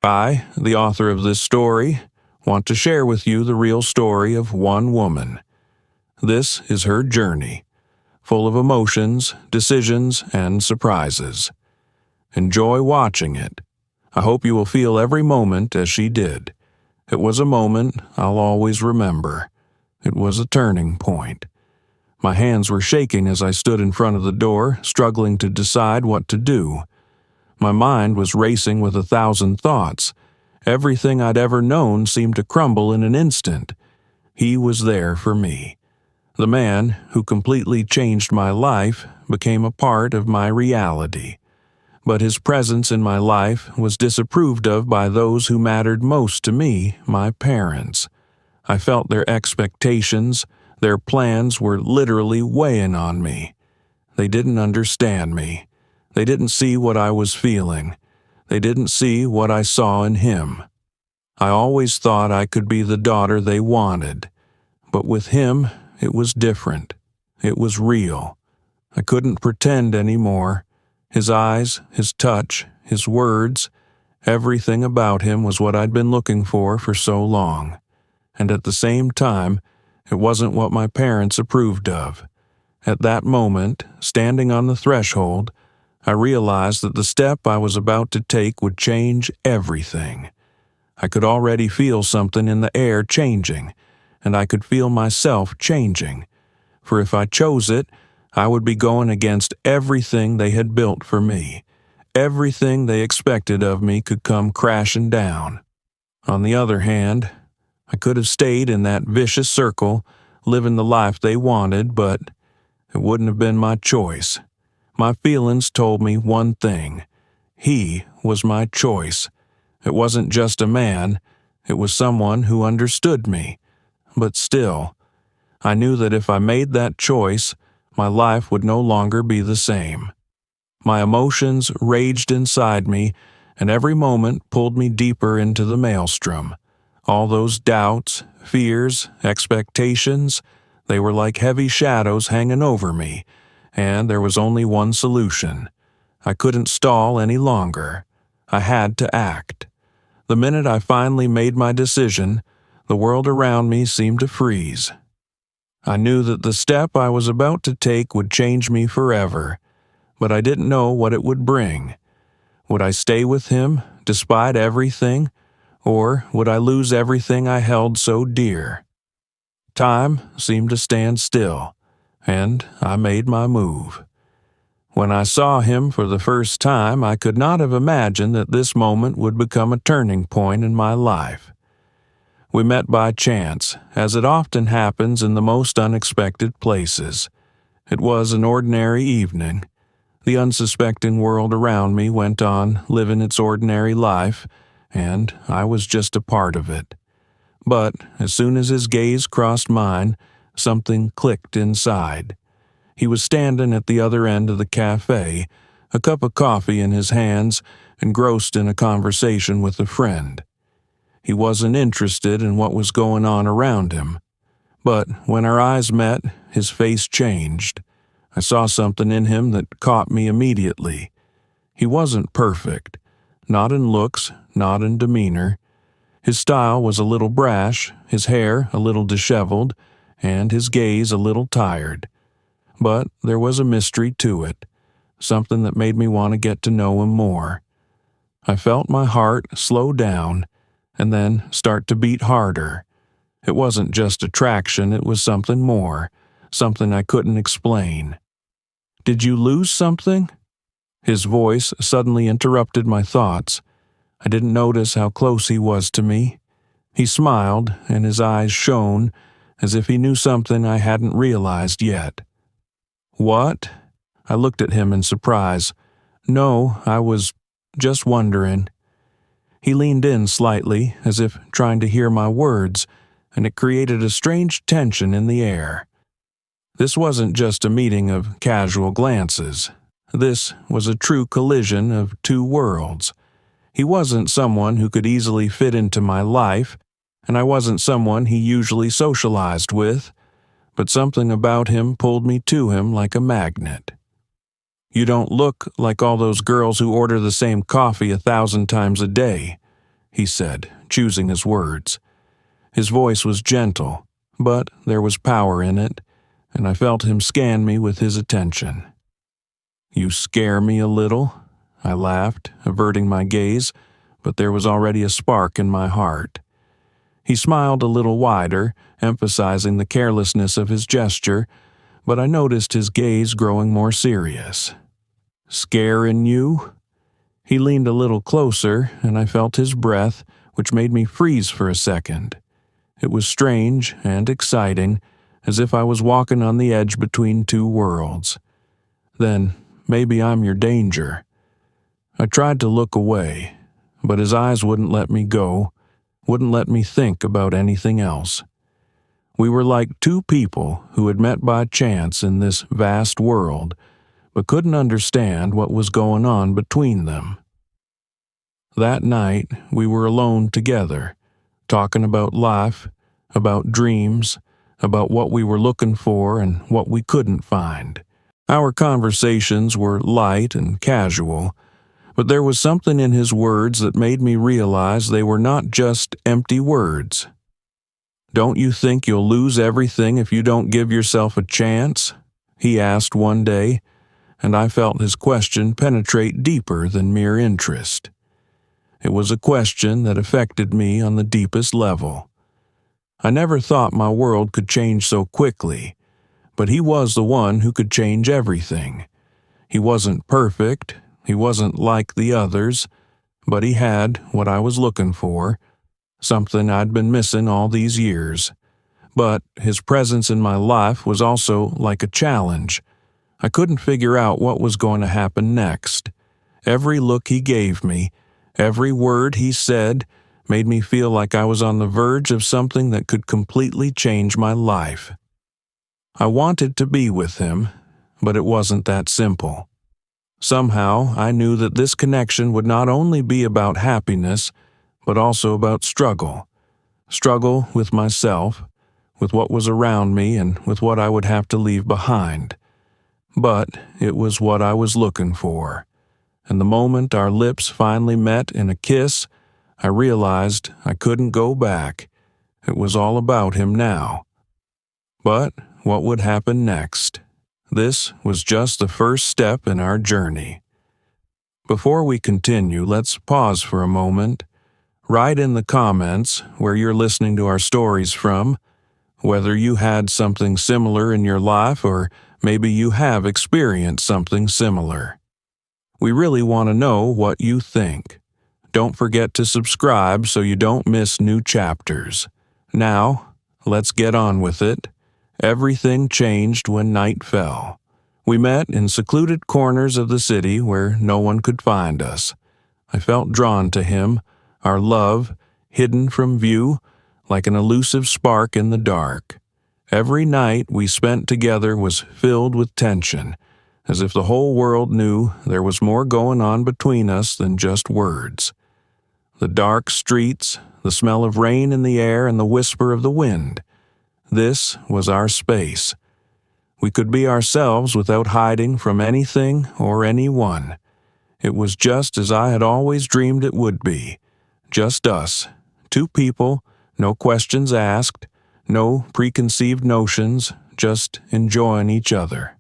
I, the author of this story, want to share with you the real story of one woman. This is her journey, full of emotions, decisions, and surprises. Enjoy watching it. I hope you will feel every moment as she did. It was a moment I'll always remember. It was a turning point. My hands were shaking as I stood in front of the door, struggling to decide what to do. My mind was racing with 1,000 thoughts. Everything I'd ever known seemed to crumble in an instant. He was there for me. The man who completely changed my life became a part of my reality. But his presence in my life was disapproved of by those who mattered most to me, my parents. I felt their expectations, their plans were literally weighing on me. They didn't understand me. They didn't see what I was feeling. They didn't see what I saw in him. I always thought I could be the daughter they wanted. But with him, it was different. It was real. I couldn't pretend anymore. His eyes, his touch, his words, everything about him was what I'd been looking for so long. And at the same time, it wasn't what my parents approved of. At that moment, standing on the threshold, I realized that the step I was about to take would change everything. I could already feel something in the air changing, and I could feel myself changing. For if I chose it, I would be going against everything they had built for me. Everything they expected of me could come crashing down. On the other hand, I could have stayed in that vicious circle, living the life they wanted, but it wouldn't have been my choice. My feelings told me one thing. He was my choice. It wasn't just a man. It was someone who understood me. But still, I knew that if I made that choice, my life would no longer be the same. My emotions raged inside me, and every moment pulled me deeper into the maelstrom. All those doubts, fears, expectations, they were like heavy shadows hanging over me, and there was only one solution. I couldn't stall any longer. I had to act. The minute I finally made my decision, the world around me seemed to freeze. I knew that the step I was about to take would change me forever, but I didn't know what it would bring. Would I stay with him, despite everything, or would I lose everything I held so dear? Time seemed to stand still, and I made my move. When I saw him for the first time, I could not have imagined that this moment would become a turning point in my life. We met by chance, as it often happens in the most unexpected places. It was an ordinary evening. The unsuspecting world around me went on living its ordinary life, and I was just a part of it. But as soon as his gaze crossed mine, something clicked inside. He was standing at the other end of the cafe, a cup of coffee in his hands, engrossed in a conversation with a friend. He wasn't interested in what was going on around him. But when our eyes met, his face changed. I saw something in him that caught me immediately. He wasn't perfect, not in looks, not in demeanor. His style was a little brash, his hair a little disheveled, and his gaze a little tired. But there was a mystery to it, something that made me want to get to know him more. I felt my heart slow down and then start to beat harder. It wasn't just attraction, it was something more, something I couldn't explain. "Did you lose something?" His voice suddenly interrupted my thoughts. I didn't notice how close he was to me. He smiled, and his eyes shone as if he knew something I hadn't realized yet. "What?" I looked at him in surprise. "No, I was just wondering." He leaned in slightly, as if trying to hear my words, and it created a strange tension in the air. This wasn't just a meeting of casual glances. This was a true collision of two worlds. He wasn't someone who could easily fit into my life, and I wasn't someone he usually socialized with, but something about him pulled me to him like a magnet. "You don't look like all those girls who order the same coffee 1,000 times a day. he said, choosing his words. His voice was gentle, but there was power in it, and I felt him scan me with his attention. "You scare me a little," I laughed, averting my gaze, but there was already a spark in my heart. He smiled a little wider, emphasizing the carelessness of his gesture, but I noticed his gaze growing more serious. "Scarin' you?" He leaned a little closer, and I felt his breath, which made me freeze for a second. It was strange and exciting, as if I was walking on the edge between two worlds. "Then maybe I'm your danger." I tried to look away, but his eyes wouldn't let me go, wouldn't let me think about anything else. We were like two people who had met by chance in this vast world, but couldn't understand what was going on between them. That night, we were alone together, talking about life, about dreams, about what we were looking for and what we couldn't find. Our conversations were light and casual, but there was something in his words that made me realize they were not just empty words. "Don't you think you'll lose everything if you don't give yourself a chance?" he asked one day, and I felt his question penetrate deeper than mere interest. It was a question that affected me on the deepest level. I never thought my world could change so quickly, but he was the one who could change everything. He wasn't perfect, he wasn't like the others, but he had what I was looking for, something I'd been missing all these years. But his presence in my life was also like a challenge. I couldn't figure out what was going to happen next. Every look he gave me, every word he said, made me feel like I was on the verge of something that could completely change my life. I wanted to be with him, but it wasn't that simple. Somehow, I knew that this connection would not only be about happiness, but also about struggle. Struggle with myself, with what was around me, and with what I would have to leave behind. But it was what I was looking for. And the moment our lips finally met in a kiss, I realized I couldn't go back. It was all about him now. But what would happen next? This was just the first step in our journey. Before we continue, let's pause for a moment. Write in the comments where you're listening to our stories from, whether you had something similar in your life or maybe you have experienced something similar. We really want to know what you think. Don't forget to subscribe so you don't miss new chapters. Now, let's get on with it. Everything changed when night fell. We met in secluded corners of the city where no one could find us. I felt drawn to him, our love, hidden from view, like an elusive spark in the dark. Every night we spent together was filled with tension, as if the whole world knew there was more going on between us than just words. The dark streets, the smell of rain in the air, and the whisper of the wind. This was our space. We could be ourselves without hiding from anything or anyone. It was just as I had always dreamed it would be. Just us, two people, no questions asked, no preconceived notions, just enjoying each other.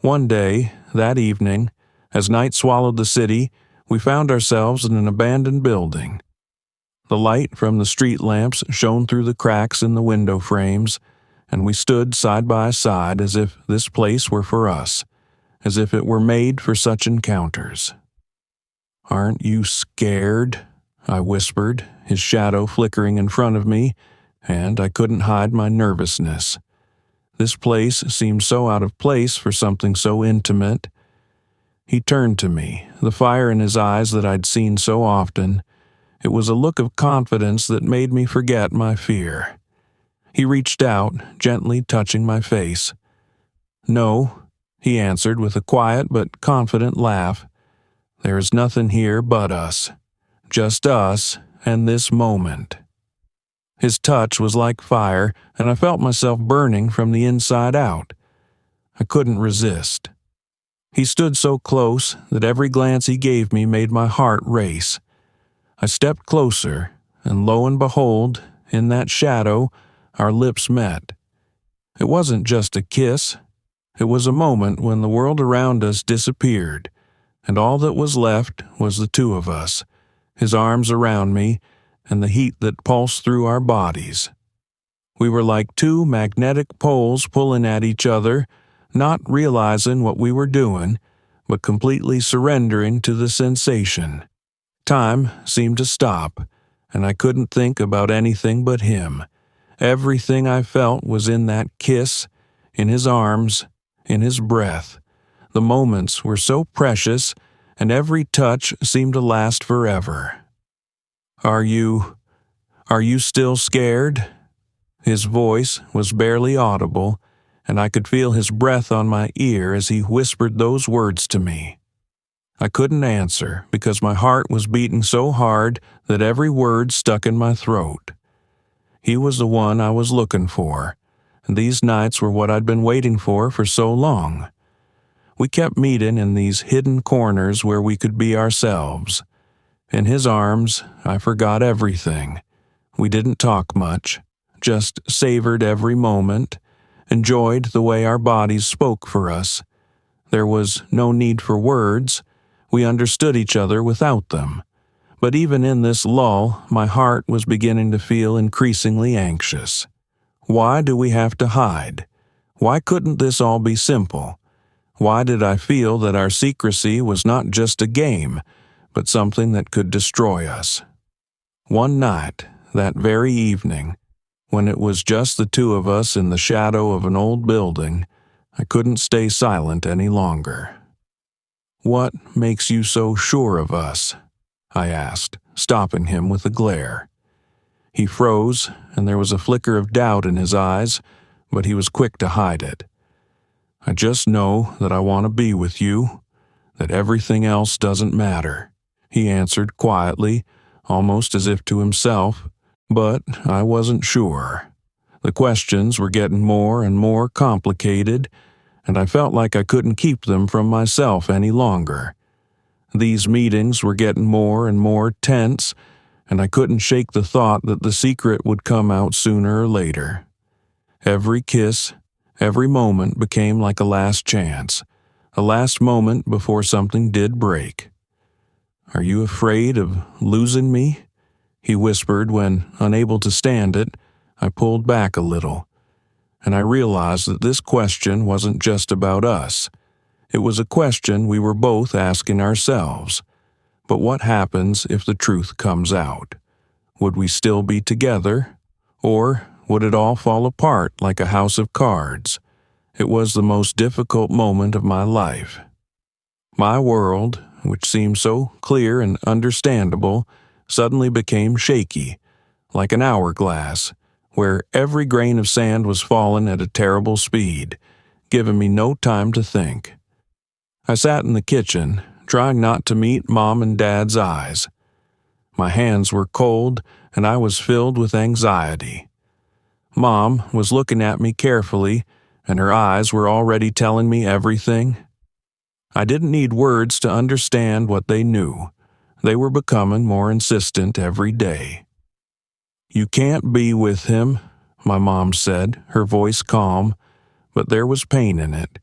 One day, that evening, as night swallowed the city, we found ourselves in an abandoned building. The light from the street lamps shone through the cracks in the window frames, and we stood side by side as if this place were for us, as if it were made for such encounters. "Aren't you scared?" I whispered, his shadow flickering in front of me, and I couldn't hide my nervousness. This place seemed so out of place for something so intimate. He turned to me, the fire in his eyes that I'd seen so often. It was a look of confidence that made me forget my fear. He reached out, gently touching my face. "No," he answered with a quiet but confident laugh. "There is nothing here but us. Just us and this moment." His touch was like fire, and I felt myself burning from the inside out. I couldn't resist. He stood so close that every glance he gave me made my heart race. I stepped closer, and lo and behold, in that shadow, our lips met. It wasn't just a kiss. It was a moment when the world around us disappeared, and all that was left was the two of us, his arms around me, and the heat that pulsed through our bodies. We were like two magnetic poles pulling at each other, not realizing what we were doing, but completely surrendering to the sensation. Time seemed to stop, and I couldn't think about anything but him. Everything I felt was in that kiss, in his arms, in his breath. The moments were so precious, and every touch seemed to last forever. Are you still scared?" His voice was barely audible, and I could feel his breath on my ear as he whispered those words to me. I couldn't answer because my heart was beating so hard that every word stuck in my throat. He was the one I was looking for, and these nights were what I'd been waiting for so long. We kept meeting in these hidden corners where we could be ourselves. In his arms, I forgot everything. We didn't talk much, just savored every moment, enjoyed the way our bodies spoke for us. There was no need for words. We understood each other without them. But even in this lull, my heart was beginning to feel increasingly anxious. Why do we have to hide? Why couldn't this all be simple? Why did I feel that our secrecy was not just a game, but something that could destroy us? One night, that very evening, when it was just the two of us in the shadow of an old building, I couldn't stay silent any longer. "What makes you so sure of us?" I asked, stopping him with a glare. He froze, and there was a flicker of doubt in his eyes, but he was quick to hide it. "I just know that I want to be with you, that everything else doesn't matter," he answered quietly, almost as if to himself, but I wasn't sure. The questions were getting more and more complicated, and I felt like I couldn't keep them from myself any longer. These meetings were getting more and more tense, and I couldn't shake the thought that the secret would come out sooner or later. Every kiss, every moment became like a last chance, a last moment before something did break. "Are you afraid of losing me?" he whispered when, unable to stand it, I pulled back a little. And I realized that this question wasn't just about us. It was a question we were both asking ourselves. But what happens if the truth comes out? Would we still be together? Or would it all fall apart like a house of cards? It was the most difficult moment of my life. My world, which seemed so clear and understandable, suddenly became shaky, like an hourglass, where every grain of sand was falling at a terrible speed, giving me no time to think. I sat in the kitchen, trying not to meet Mom and Dad's eyes. My hands were cold, and I was filled with anxiety. Mom was looking at me carefully, and her eyes were already telling me everything. I didn't need words to understand what they knew. They were becoming more insistent every day. "You can't be with him," my mom said, her voice calm, but there was pain in it.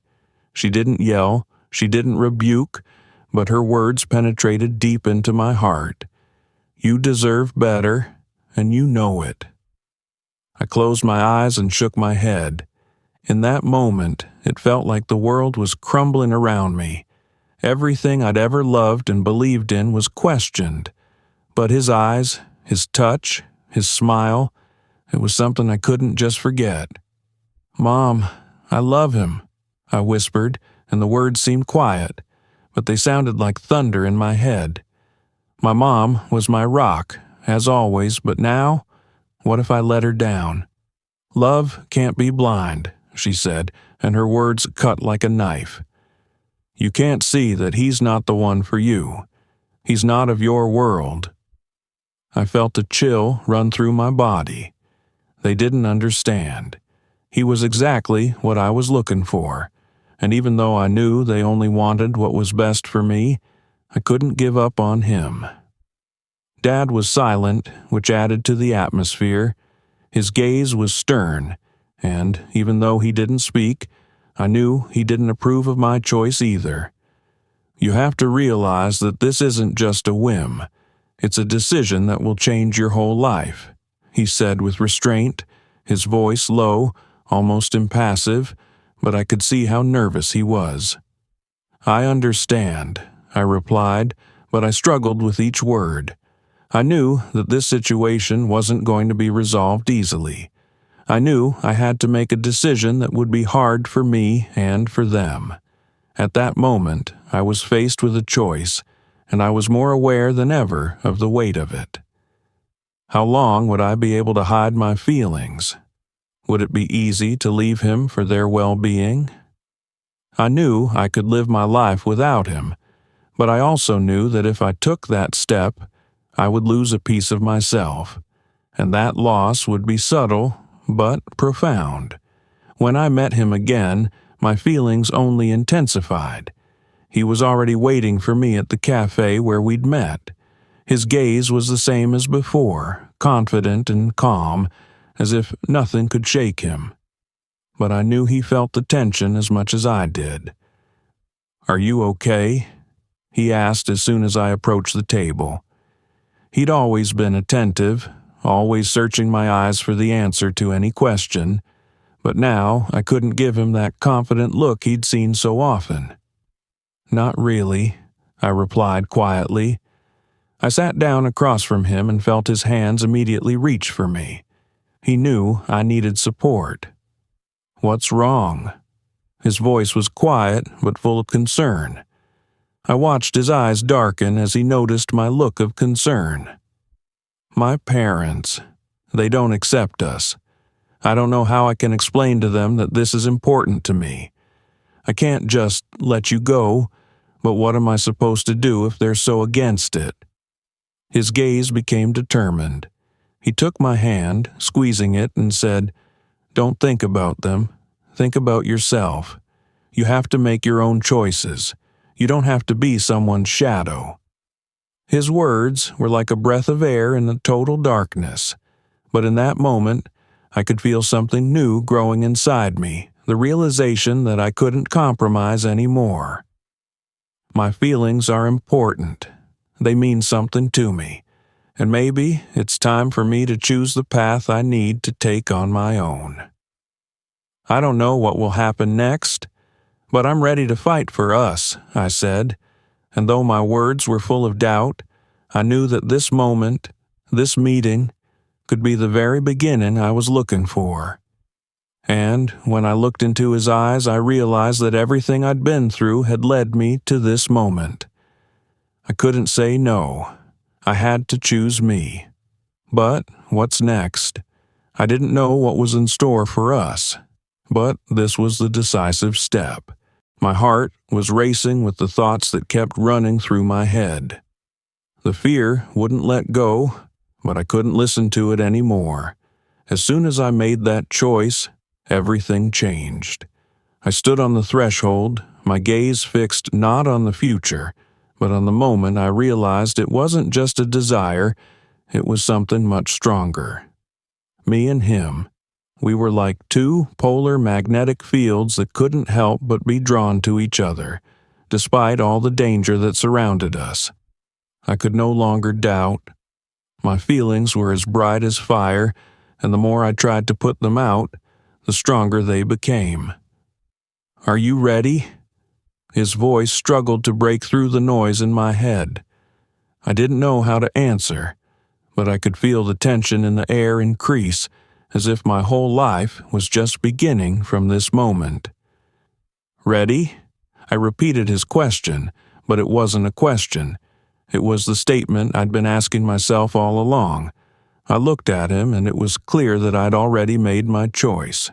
She didn't yell, she didn't rebuke, but her words penetrated deep into my heart. "You deserve better, and you know it." I closed my eyes and shook my head. In that moment, it felt like the world was crumbling around me. Everything I'd ever loved and believed in was questioned. But his eyes, his touch, his smile, it was something I couldn't just forget. "Mom, I love him," I whispered, and the words seemed quiet, but they sounded like thunder in my head. My mom was my rock, as always, but now, what if I let her down? "Love can't be blind," she said, and her words cut like a knife. "You can't see that he's not the one for you. He's not of your world." I felt a chill run through my body. They didn't understand. He was exactly what I was looking for, and even though I knew they only wanted what was best for me, I couldn't give up on him. Dad was silent, which added to the atmosphere. His gaze was stern, and even though he didn't speak, I knew he didn't approve of my choice either. You have to realize that this isn't just a whim. It's a decision that will change your whole life, he said with restraint, his voice low, almost impassive, but I could see how nervous he was. I understand, I replied, but I struggled with each word. I knew that this situation wasn't going to be resolved easily. I knew I had to make a decision that would be hard for me and for them. At that moment, I was faced with a choice, and I was more aware than ever of the weight of it. How long would I be able to hide my feelings? Would it be easy to leave him for their well-being? I knew I could live my life without him, but I also knew that if I took that step, I would lose a piece of myself, and that loss would be subtle but profound. When I met him again, my feelings only intensified. He was already waiting for me at the cafe where we'd met. His gaze was the same as before, confident and calm, as if nothing could shake him. But I knew he felt the tension as much as I did. "Are you okay?" he asked as soon as I approached the table. He'd always been attentive, always searching my eyes for the answer to any question, but now I couldn't give him that confident look he'd seen so often. "Not really," I replied quietly. I sat down across from him and felt his hands immediately reach for me. He knew I needed support. "What's wrong?" His voice was quiet but full of concern. I watched his eyes darken as he noticed my look of concern. "My parents. They don't accept us. I don't know how I can explain to them that this is important to me. I can't just let you go, but what am I supposed to do if they're so against it?" His gaze became determined. He took my hand, squeezing it, and said, "Don't think about them. Think about yourself. You have to make your own choices. You don't have to be someone's shadow." His words were like a breath of air in the total darkness, but in that moment, I could feel something new growing inside me, the realization that I couldn't compromise anymore. My feelings are important. They mean something to me, and maybe it's time for me to choose the path I need to take on my own. "I don't know what will happen next, but I'm ready to fight for us," I said, and though my words were full of doubt, I knew that this moment, this meeting, could be the very beginning I was looking for. And when I looked into his eyes, I realized that everything I'd been through had led me to this moment. I couldn't say no. I had to choose me. But what's next? I didn't know what was in store for us. But this was the decisive step. My heart was racing with the thoughts that kept running through my head. The fear wouldn't let go, but I couldn't listen to it anymore. As soon as I made that choice, everything changed. I stood on the threshold, my gaze fixed not on the future, but on the moment I realized it wasn't just a desire, it was something much stronger. Me and him, we were like two polar magnetic fields that couldn't help but be drawn to each other, despite all the danger that surrounded us. I could no longer doubt. My feelings were as bright as fire, and the more I tried to put them out, the stronger they became. "Are you ready?" His voice struggled to break through the noise in my head. I didn't know how to answer, but I could feel the tension in the air increase, as if my whole life was just beginning from this moment. "Ready?" I repeated his question, but it wasn't a question. It was the statement I'd been asking myself all along. I looked at him, and it was clear that I'd already made my choice.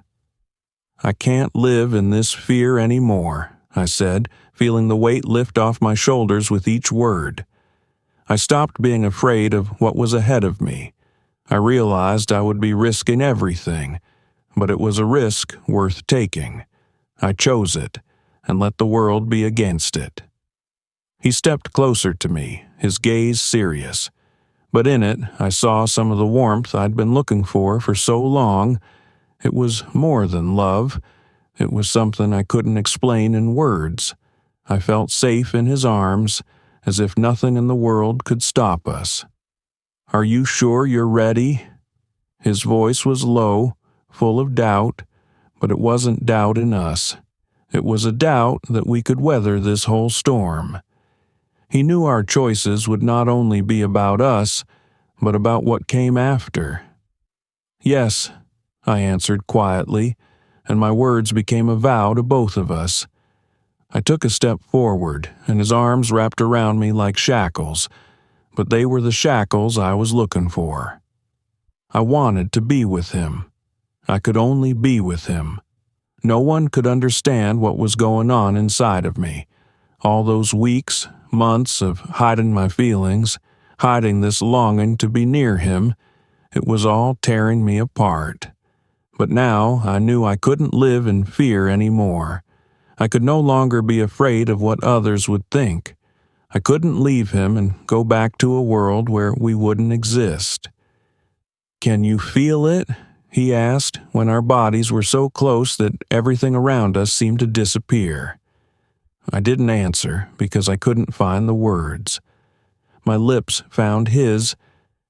"I can't live in this fear anymore," I said, feeling the weight lift off my shoulders with each word. I stopped being afraid of what was ahead of me. I realized I would be risking everything, but it was a risk worth taking. I chose it, and let the world be against it. He stepped closer to me, his gaze serious. But in it, I saw some of the warmth I'd been looking for so long. It was more than love. It was something I couldn't explain in words. I felt safe in his arms, as if nothing in the world could stop us. "Are you sure you're ready?" His voice was low, full of doubt, but it wasn't doubt in us. It was a doubt that we could weather this whole storm. He knew our choices would not only be about us, but about what came after. "Yes," I answered quietly, and my words became a vow to both of us. I took a step forward, and his arms wrapped around me like shackles, but they were the shackles I was looking for. I wanted to be with him. I could only be with him. No one could understand what was going on inside of me. All those weeks, months of hiding my feelings, hiding this longing to be near him, it was all tearing me apart. But now I knew I couldn't live in fear anymore. I could no longer be afraid of what others would think. I couldn't leave him and go back to a world where we wouldn't exist. "Can you feel it?" he asked, when our bodies were so close that everything around us seemed to disappear. I didn't answer because I couldn't find the words. My lips found his,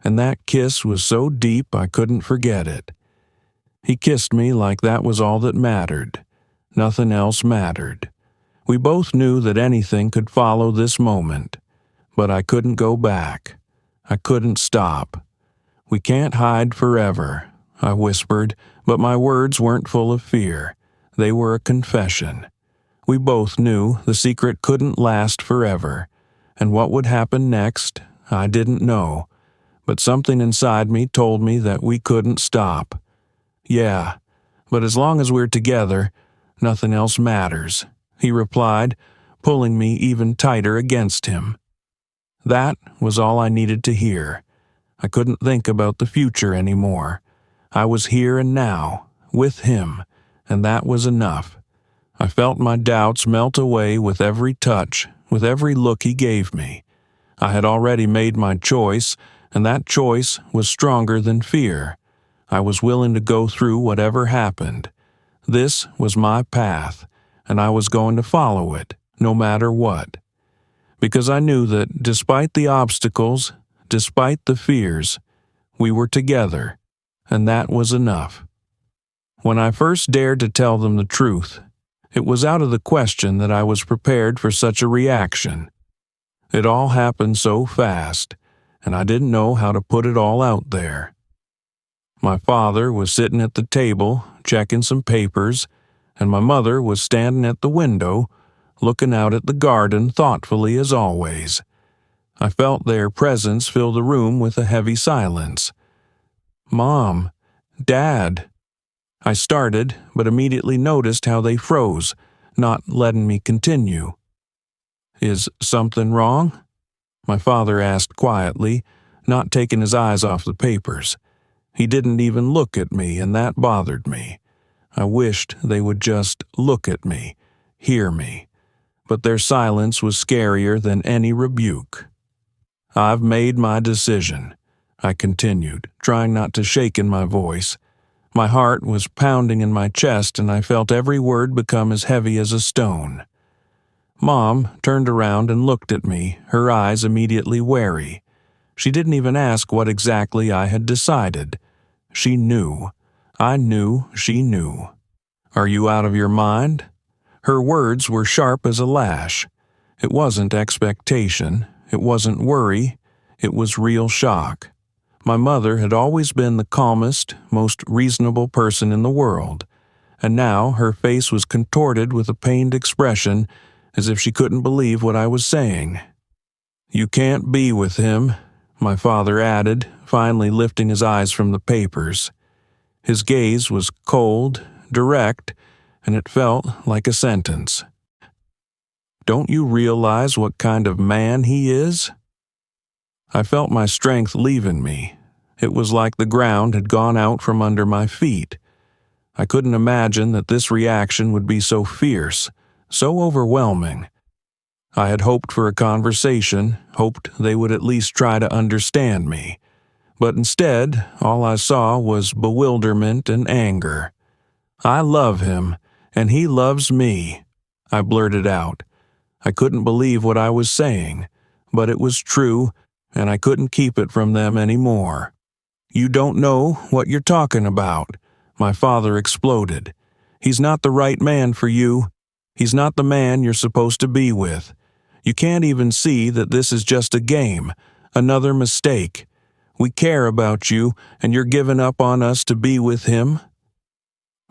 and that kiss was so deep I couldn't forget it. He kissed me like that was all that mattered. Nothing else mattered. We both knew that anything could follow this moment, but I couldn't go back. I couldn't stop. "We can't hide forever," I whispered, but my words weren't full of fear. They were a confession. We both knew the secret couldn't last forever, and what would happen next, I didn't know, but something inside me told me that we couldn't stop. "Yeah, but as long as we're together, nothing else matters," he replied, pulling me even tighter against him. That was all I needed to hear. I couldn't think about the future anymore. I was here and now, with him, and that was enough. I felt my doubts melt away with every touch, with every look he gave me. I had already made my choice, and that choice was stronger than fear. I was willing to go through whatever happened. This was my path, and I was going to follow it, no matter what. Because I knew that despite the obstacles, despite the fears, we were together, and that was enough. When I first dared to tell them the truth, it was out of the question that I was prepared for such a reaction. It all happened so fast, and I didn't know how to put it all out there. My father was sitting at the table, checking some papers, and my mother was standing at the window, looking out at the garden thoughtfully as always. I felt their presence fill the room with a heavy silence. "Mom, Dad." I started, but immediately noticed how they froze, not letting me continue. "Is something wrong?" my father asked quietly, not taking his eyes off the papers. He didn't even look at me, and that bothered me. I wished they would just look at me, hear me. But their silence was scarier than any rebuke. "I've made my decision," I continued, trying not to shake in my voice. My heart was pounding in my chest, and I felt every word become as heavy as a stone. Mom turned around and looked at me, her eyes immediately wary. She didn't even ask what exactly I had decided. She knew. I knew she knew. "Are you out of your mind?" Her words were sharp as a lash. It wasn't expectation. It wasn't worry. It was real shock. My mother had always been the calmest, most reasonable person in the world, and now her face was contorted with a pained expression, as if she couldn't believe what I was saying. "You can't be with him," my father added, finally lifting his eyes from the papers. His gaze was cold, direct, and it felt like a sentence. "Don't you realize what kind of man he is?" I felt my strength leaving me. It was like the ground had gone out from under my feet. I couldn't imagine that this reaction would be so fierce, so overwhelming. I had hoped for a conversation, hoped they would at least try to understand me. But instead, all I saw was bewilderment and anger. "I love him, and he loves me," I blurted out. I couldn't believe what I was saying, but it was true, and I couldn't keep it from them anymore. "You don't know what you're talking about," my father exploded. "He's not the right man for you. He's not the man you're supposed to be with. You can't even see that this is just a game, another mistake. We care about you, and you're giving up on us to be with him?"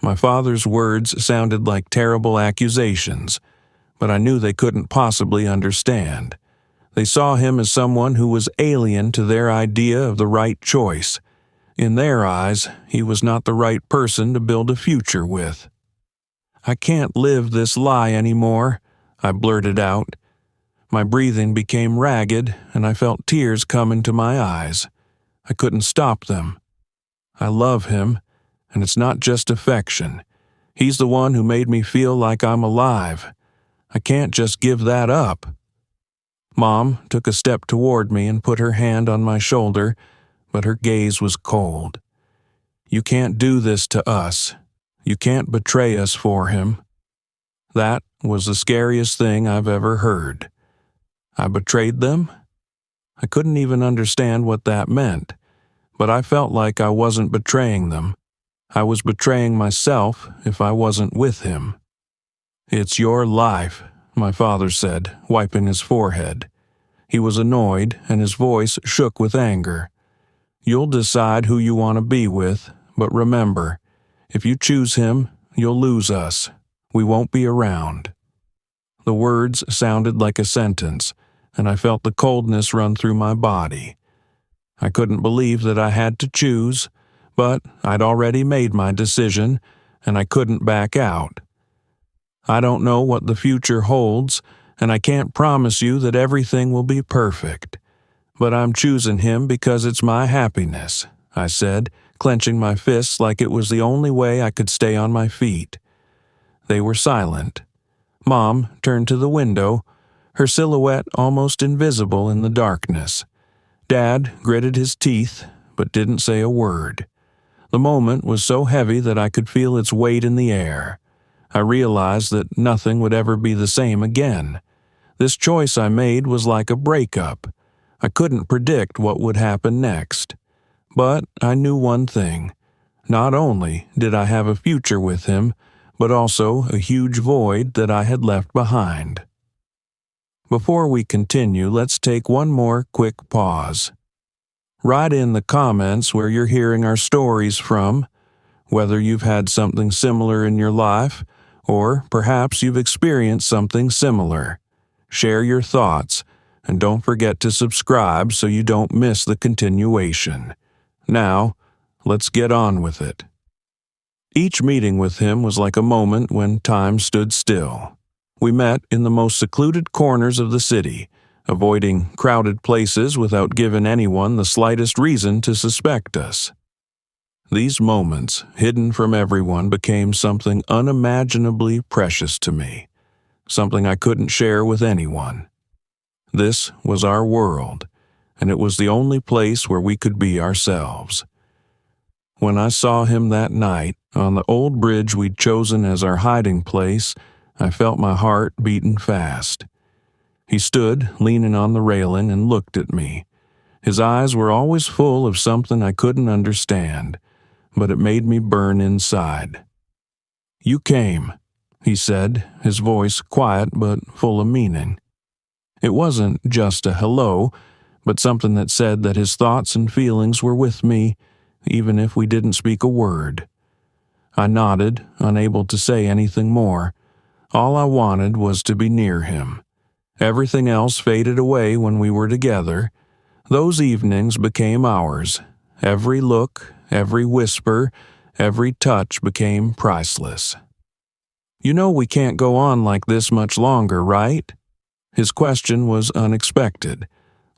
My father's words sounded like terrible accusations, but I knew they couldn't possibly understand. They saw him as someone who was alien to their idea of the right choice. In their eyes, he was not the right person to build a future with. "I can't live this lie anymore," I blurted out. My breathing became ragged, and I felt tears come into my eyes. I couldn't stop them. I love him, and it's not just affection. He's the one who made me feel like I'm alive. I can't just give that up. Mom took a step toward me and put her hand on my shoulder, but her gaze was cold. "You can't do this to us. You can't betray us for him." That was the scariest thing I've ever heard. I betrayed them? I couldn't even understand what that meant, but I felt like I wasn't betraying them. I was betraying myself if I wasn't with him. "It's your life," my father said, wiping his forehead. He was annoyed, and his voice shook with anger. "You'll decide who you want to be with, but remember, if you choose him, you'll lose us. We won't be around." The words sounded like a sentence, and I felt the coldness run through my body. I couldn't believe that I had to choose, but I'd already made my decision, and I couldn't back out. "I don't know what the future holds, and I can't promise you that everything will be perfect. But I'm choosing him because it's my happiness," I said, clenching my fists like it was the only way I could stay on my feet. They were silent. Mom turned to the window, her silhouette almost invisible in the darkness. Dad gritted his teeth, but didn't say a word. The moment was so heavy that I could feel its weight in the air. I realized that nothing would ever be the same again. This choice I made was like a breakup. I couldn't predict what would happen next. But I knew one thing. Not only did I have a future with him, but also a huge void that I had left behind. Before we continue, let's take one more quick pause. Write in the comments where you're hearing our stories from, whether you've had something similar in your life, or perhaps you've experienced something similar. Share your thoughts, and don't forget to subscribe so you don't miss the continuation. Now, let's get on with it. Each meeting with him was like a moment when time stood still. We met in the most secluded corners of the city, avoiding crowded places without giving anyone the slightest reason to suspect us. These moments, hidden from everyone, became something unimaginably precious to me, something I couldn't share with anyone. This was our world, and it was the only place where we could be ourselves. When I saw him that night, on the old bridge we'd chosen as our hiding place, I felt my heart beating fast. He stood, leaning on the railing, and looked at me. His eyes were always full of something I couldn't understand, but it made me burn inside. "You came," he said, his voice quiet but full of meaning. It wasn't just a hello, but something that said that his thoughts and feelings were with me, even if we didn't speak a word. I nodded, unable to say anything more. All I wanted was to be near him. Everything else faded away when we were together. Those evenings became ours. Every look, every whisper, every touch became priceless. "You know we can't go on like this much longer, right?" His question was unexpected,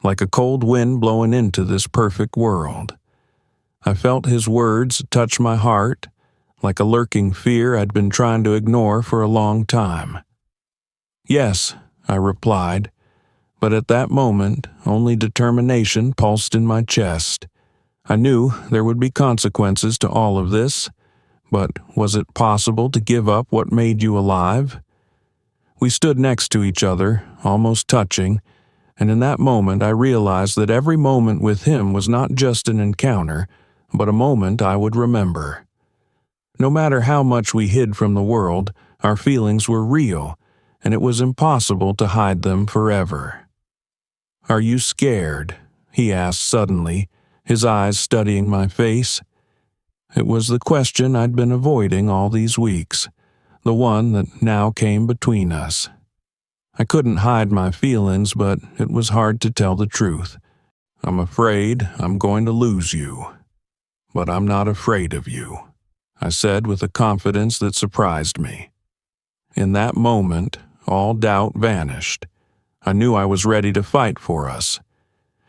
like a cold wind blowing into this perfect world. I felt his words touch my heart, like a lurking fear I'd been trying to ignore for a long time. "Yes," I replied, but at that moment only determination pulsed in my chest. I knew there would be consequences to all of this, but was it possible to give up what made you alive? We stood next to each other, almost touching, and in that moment I realized that every moment with him was not just an encounter, but a moment I would remember. No matter how much we hid from the world, our feelings were real, and it was impossible to hide them forever. "Are you scared?" he asked suddenly, his eyes studying my face. It was the question I'd been avoiding all these weeks, the one that now came between us. I couldn't hide my feelings, but it was hard to tell the truth. "I'm afraid I'm going to lose you. But I'm not afraid of you," I said with a confidence that surprised me. In that moment, all doubt vanished. I knew I was ready to fight for us.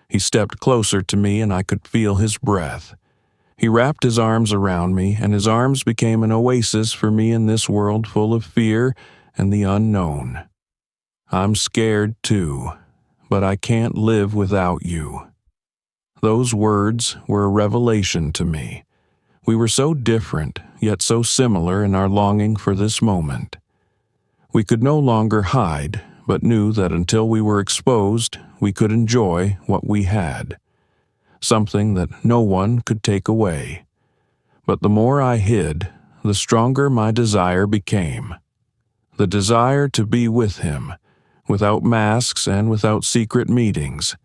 He stepped closer to me and I could feel his breath. He wrapped his arms around me, and his arms became an oasis for me in this world full of fear and the unknown. "I'm scared too, but I can't live without you." Those words were a revelation to me. We were so different, yet so similar in our longing for this moment. We could no longer hide, but knew that until we were exposed, we could enjoy what we had. Something that no one could take away. But the more I hid, the stronger my desire became. The desire to be with him, without masks and without secret meetings.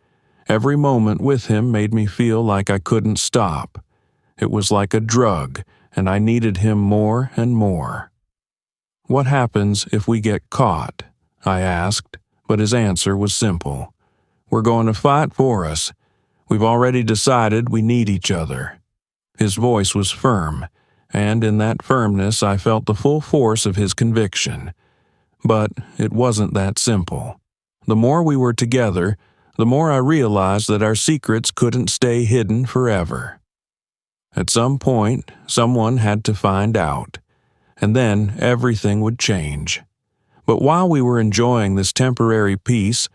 Every moment with him made me feel like I couldn't stop. It was like a drug, and I needed him more and more. "What happens if we get caught?" I asked, but his answer was simple. "We're going to fight for us. We've already decided we need each other." His voice was firm, and in that firmness I felt the full force of his conviction. But it wasn't that simple. The more we were together, the more I realized that our secrets couldn't stay hidden forever. At some point, someone had to find out, and then everything would change. But while we were enjoying this temporary peace,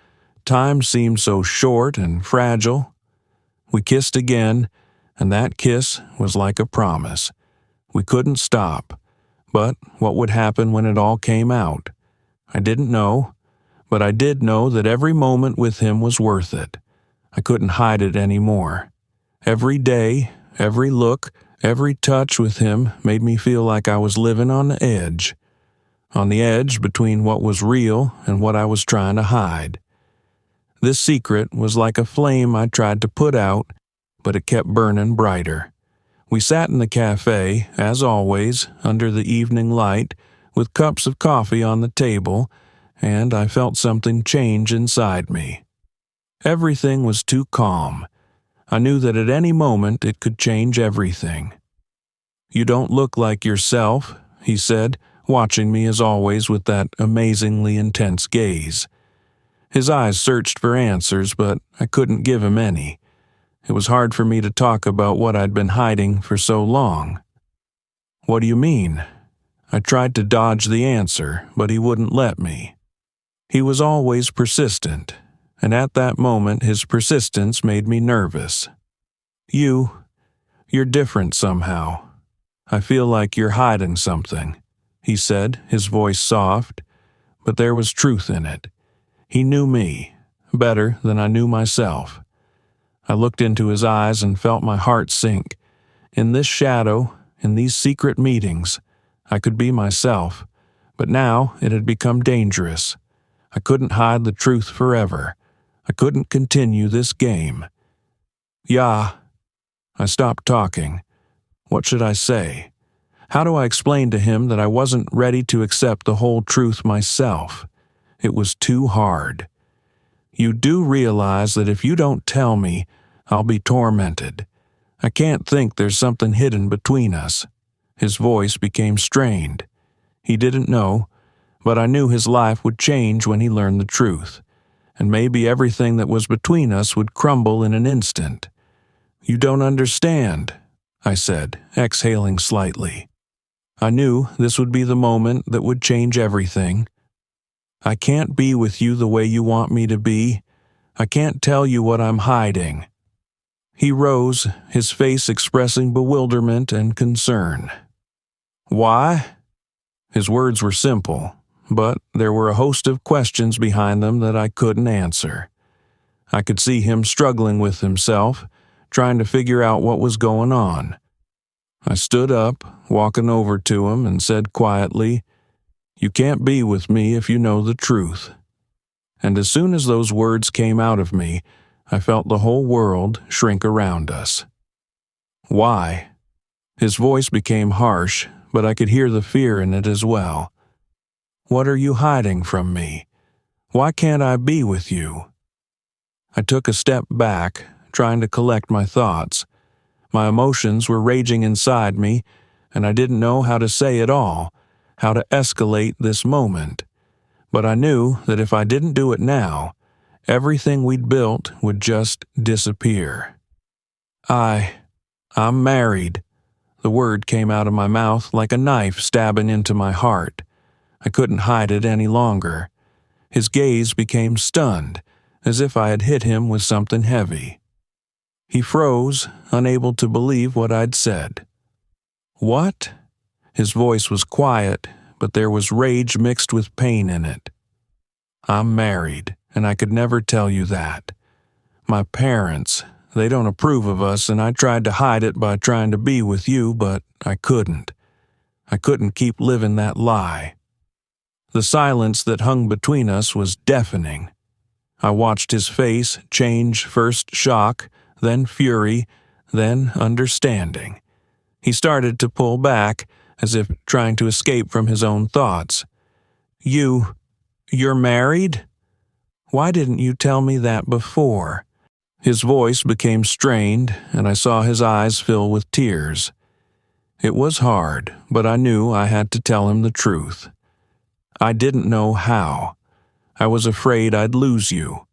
time seemed so short and fragile. We kissed again, and that kiss was like a promise. We couldn't stop. But what would happen when it all came out? I didn't know, but I did know that every moment with him was worth it. I couldn't hide it anymore. Every day, every look, every touch with him made me feel like I was living on the edge. On the edge between what was real and what I was trying to hide. This secret was like a flame I tried to put out, but it kept burning brighter. We sat in the cafe, as always, under the evening light, with cups of coffee on the table, and I felt something change inside me. Everything was too calm. I knew that at any moment it could change everything. "You don't look like yourself," he said, watching me as always with that amazingly intense gaze. His eyes searched for answers, but I couldn't give him any. It was hard for me to talk about what I'd been hiding for so long. "What do you mean?" I tried to dodge the answer, but he wouldn't let me. He was always persistent, and at that moment his persistence made me nervous. You're different somehow. I feel like you're hiding something," he said, his voice soft, but there was truth in it. He knew me, better than I knew myself. I looked into his eyes and felt my heart sink. In this shadow, in these secret meetings, I could be myself, but now it had become dangerous. I couldn't hide the truth forever. I couldn't continue this game. "Yeah." I stopped talking. What should I say? How do I explain to him that I wasn't ready to accept the whole truth myself? It was too hard. "You do realize that if you don't tell me, I'll be tormented. I can't think there's something hidden between us." His voice became strained. He didn't know, but I knew his life would change when he learned the truth, and maybe everything that was between us would crumble in an instant. "You don't understand," I said, exhaling slightly. I knew this would be the moment that would change everything. I can't be with you the way you want me to be. I can't tell you what I'm hiding." He rose, his face expressing bewilderment and concern. "Why?" His words were simple, but there were a host of questions behind them that I couldn't answer. I could see him struggling with himself, trying to figure out what was going on. I stood up, walking over to him, and said quietly, "You can't be with me if you know the truth." And as soon as those words came out of me, I felt the whole world shrink around us. "Why?" His voice became harsh, but I could hear the fear in it as well. "What are you hiding from me? Why can't I be with you?" I took a step back, trying to collect my thoughts. My emotions were raging inside me, and I didn't know how to say it all, how to escalate this moment. But I knew that if I didn't do it now, everything we'd built would just disappear. I'm married." The word came out of my mouth like a knife stabbing into my heart. I couldn't hide it any longer. His gaze became stunned, as if I had hit him with something heavy. He froze, unable to believe what I'd said. "What?" His voice was quiet, but there was rage mixed with pain in it. "I'm married, and I could never tell you that. My parents, they don't approve of us, and I tried to hide it by trying to be with you, but I couldn't. I couldn't keep living that lie." The silence that hung between us was deafening. I watched his face change, first shock, then fury, then understanding. He started to pull back, as if trying to escape from his own thoughts. You're married? Why didn't you tell me that before?" His voice became strained, and I saw his eyes fill with tears. It was hard, but I knew I had to tell him the truth. I didn't know how. I was afraid I'd lose you.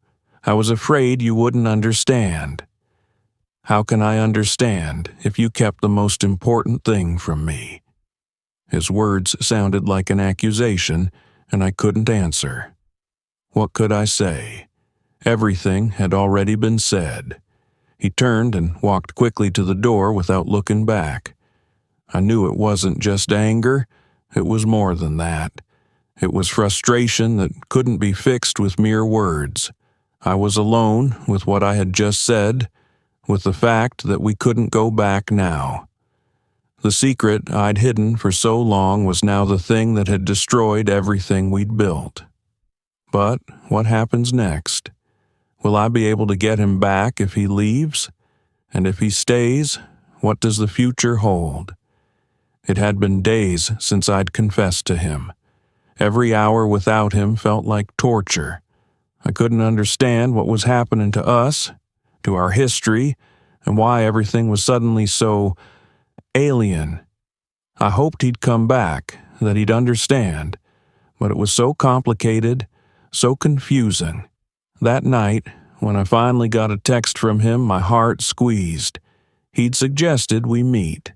I was afraid you wouldn't understand. How can I understand if you kept the most important thing from me? His words sounded like an accusation, and I couldn't answer. What could I say? Everything had already been said. He turned and walked quickly to the door without looking back. I knew it wasn't just anger, it was more than that. It was frustration that couldn't be fixed with mere words. I was alone with what I had just said, with the fact that we couldn't go back now. The secret I'd hidden for so long was now the thing that had destroyed everything we'd built. But what happens next? Will I be able to get him back if he leaves? And if he stays, what does the future hold? It had been days since I'd confessed to him. Every hour without him felt like torture. I couldn't understand what was happening to us, to our history, and why everything was suddenly so alien. I hoped he'd come back, that he'd understand, but it was so complicated, so confusing. That night, when I finally got a text from him, my heart squeezed. He'd suggested we meet.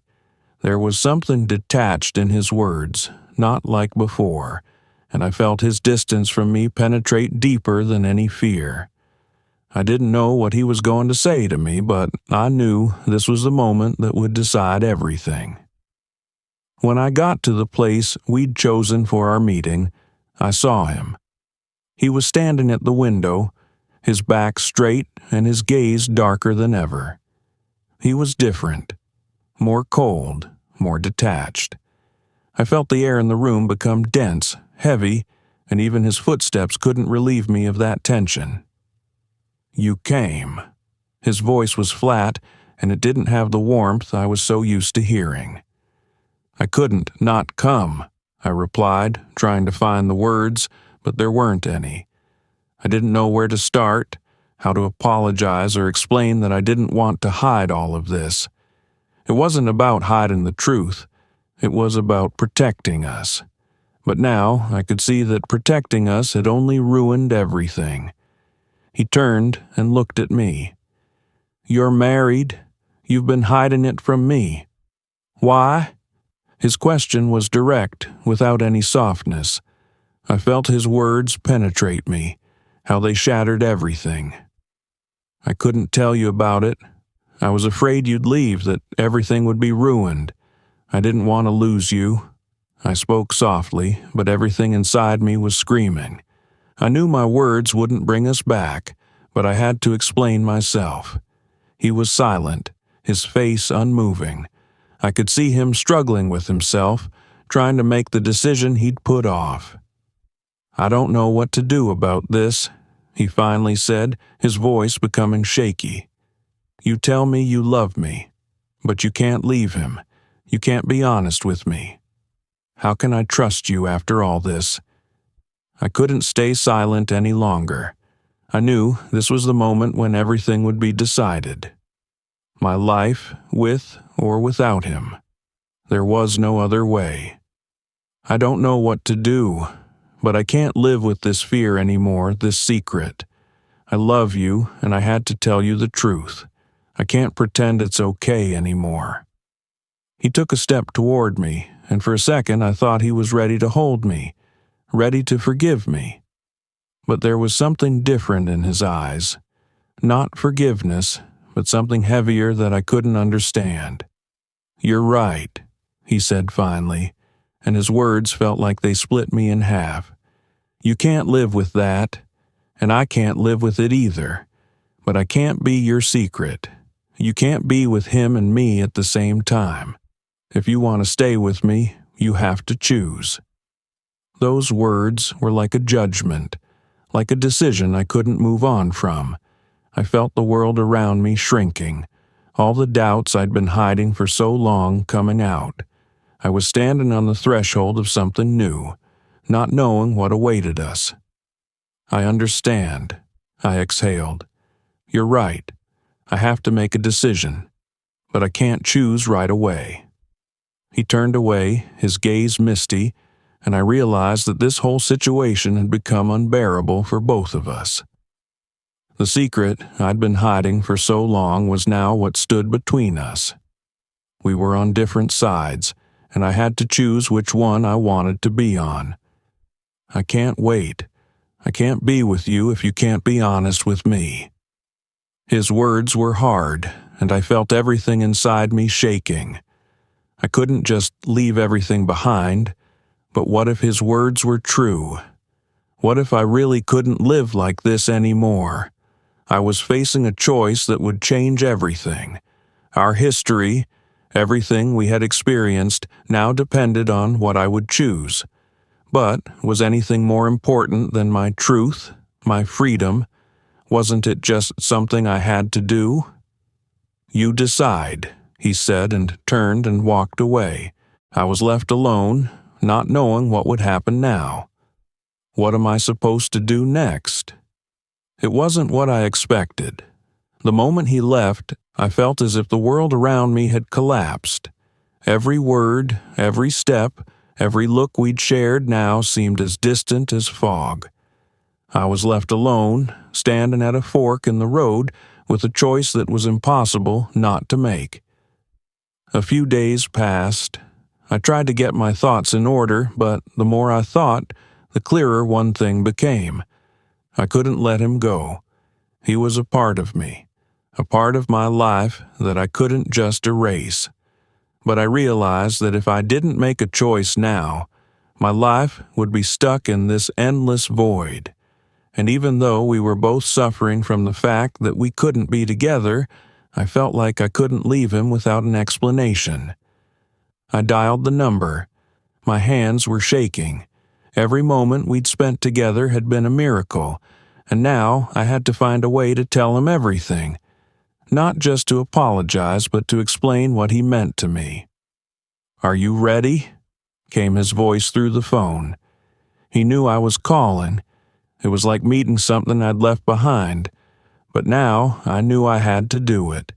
There was something detached in his words, not like before, and I felt his distance from me penetrate deeper than any fear. I didn't know what he was going to say to me, but I knew this was the moment that would decide everything. When I got to the place we'd chosen for our meeting, I saw him. He was standing at the window, his back straight and his gaze darker than ever. He was different, more cold, more detached. I felt the air in the room become dense, heavy, and even his footsteps couldn't relieve me of that tension. "You came." His voice was flat, and it didn't have the warmth I was so used to hearing. "I couldn't not come," I replied, trying to find the words, but there weren't any. I didn't know where to start, how to apologize or explain that I didn't want to hide all of this. It wasn't about hiding the truth. It was about protecting us. But now I could see that protecting us had only ruined everything. He turned and looked at me. "You're married. You've been hiding it from me. Why?" His question was direct, without any softness. I felt his words penetrate me, how they shattered everything. I couldn't tell you about it. I was afraid you'd leave, that everything would be ruined. I didn't want to lose you. I spoke softly, but everything inside me was screaming. I knew my words wouldn't bring us back, but I had to explain myself. He was silent, his face unmoving. I could see him struggling with himself, trying to make the decision he'd put off. "I don't know what to do about this," he finally said, his voice becoming shaky. "You tell me you love me, but you can't leave him. You can't be honest with me. How can I trust you after all this?" I couldn't stay silent any longer. I knew this was the moment when everything would be decided. My life, with or without him. There was no other way. I don't know what to do, but I can't live with this fear anymore, this secret. I love you, and I had to tell you the truth. I can't pretend it's okay anymore. He took a step toward me, and for a second I thought he was ready to hold me, ready to forgive me. But there was something different in his eyes. Not forgiveness, but something heavier that I couldn't understand. "You're right," he said finally, and his words felt like they split me in half. "You can't live with that, and I can't live with it either. But I can't be your secret. You can't be with him and me at the same time. If you want to stay with me, you have to choose." Those words were like a judgment, like a decision I couldn't move on from. I felt the world around me shrinking, all the doubts I'd been hiding for so long coming out. I was standing on the threshold of something new, not knowing what awaited us. "I understand," I exhaled. "You're right. I have to make a decision, but I can't choose right away." He turned away, his gaze misty, and I realized that this whole situation had become unbearable for both of us. The secret I'd been hiding for so long was now what stood between us. We were on different sides, and I had to choose which one I wanted to be on. "I can't wait. I can't be with you if you can't be honest with me." His words were hard, and I felt everything inside me shaking. I couldn't just leave everything behind, but what if his words were true? What if I really couldn't live like this anymore? I was facing a choice that would change everything. Our history, everything we had experienced, now depended on what I would choose. But was anything more important than my truth, my freedom? Wasn't it just something I had to do? "You decide," he said, and turned and walked away. I was left alone, not knowing what would happen now. What am I supposed to do next? It wasn't what I expected. The moment he left, I felt as if the world around me had collapsed. Every word, every step, every look we'd shared now seemed as distant as fog. I was left alone, standing at a fork in the road with a choice that was impossible not to make. A few days passed. I tried to get my thoughts in order, but the more I thought, the clearer one thing became. I couldn't let him go. He was a part of me, a part of my life that I couldn't just erase. But I realized that if I didn't make a choice now, my life would be stuck in this endless void. And even though we were both suffering from the fact that we couldn't be together, I felt like I couldn't leave him without an explanation. I dialed the number. My hands were shaking. Every moment we'd spent together had been a miracle, and now I had to find a way to tell him everything. Not just to apologize, but to explain what he meant to me. "Are you ready?" came his voice through the phone. He knew I was calling. It was like meeting something I'd left behind, but now I knew I had to do it.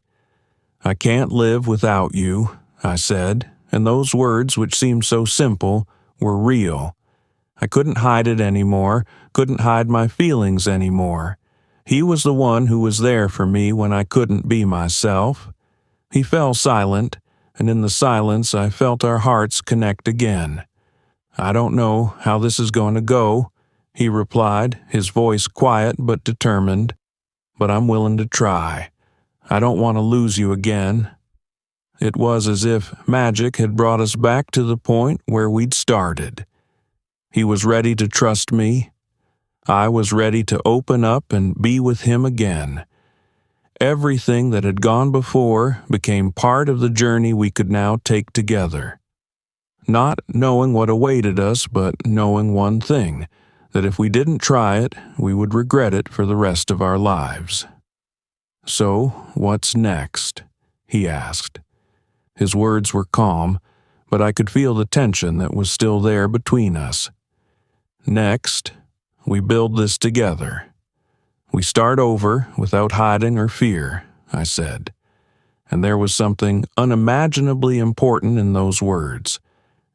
"I can't live without you," I said, and those words, which seemed so simple, were real. I couldn't hide it anymore, couldn't hide my feelings anymore. He was the one who was there for me when I couldn't be myself. He fell silent, and in the silence I felt our hearts connect again. "I don't know how this is going to go," he replied, his voice quiet but determined. "But I'm willing to try. I don't want to lose you again." It was as if magic had brought us back to the point where we'd started. He was ready to trust me. I was ready to open up and be with him again. Everything that had gone before became part of the journey we could now take together. Not knowing what awaited us, but knowing one thing, that if we didn't try it, we would regret it for the rest of our lives. "So, what's next?" he asked. His words were calm, but I could feel the tension that was still there between us. "Next, we build this together. We start over without hiding or fear," I said. And there was something unimaginably important in those words.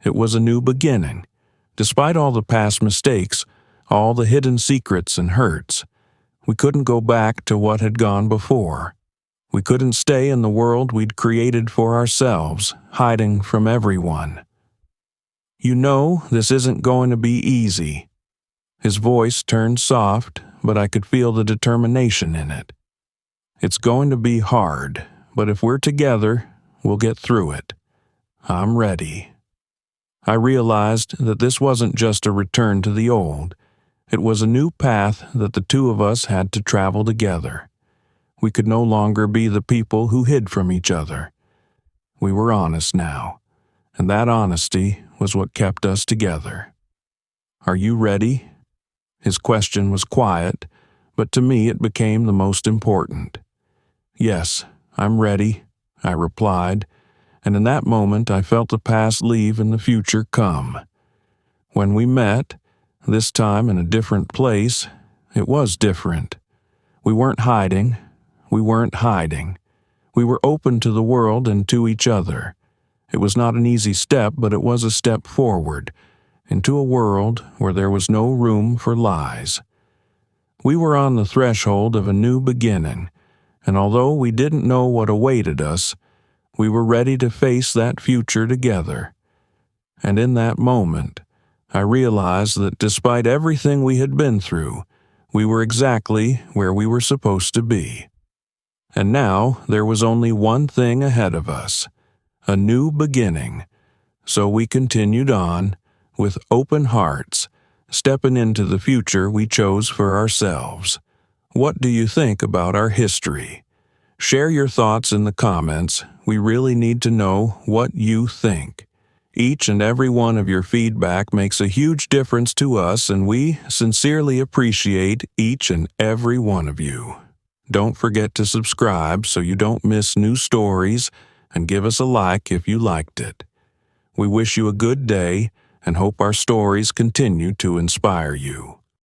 It was a new beginning. Despite all the past mistakes, all the hidden secrets and hurts, we couldn't go back to what had gone before. We couldn't stay in the world we'd created for ourselves, hiding from everyone. "You know, this isn't going to be easy." His voice turned soft, but I could feel the determination in it. "It's going to be hard, but if we're together, we'll get through it. I'm ready." I realized that this wasn't just a return to the old. It was a new path that the two of us had to travel together. We could no longer be the people who hid from each other. We were honest now, and that honesty was what kept us together. "Are you ready?" His question was quiet, but to me it became the most important. "Yes, I'm ready," I replied, and in that moment I felt the past leave and the future come. When we met, this time in a different place, it was different. We weren't hiding. We weren't hiding. We were open to the world and to each other. It was not an easy step, but it was a step forward, into a world where there was no room for lies. We were on the threshold of a new beginning, and although we didn't know what awaited us, we were ready to face that future together. And in that moment, I realized that despite everything we had been through, we were exactly where we were supposed to be. And now there was only one thing ahead of us, a new beginning. So we continued on, with open hearts, stepping into the future we chose for ourselves. What do you think about our history? Share your thoughts in the comments. We really need to know what you think. Each and every one of your feedback makes a huge difference to us, and we sincerely appreciate each and every one of you. Don't forget to subscribe so you don't miss new stories, and give us a like if you liked it. We wish you a good day and hope our stories continue to inspire you.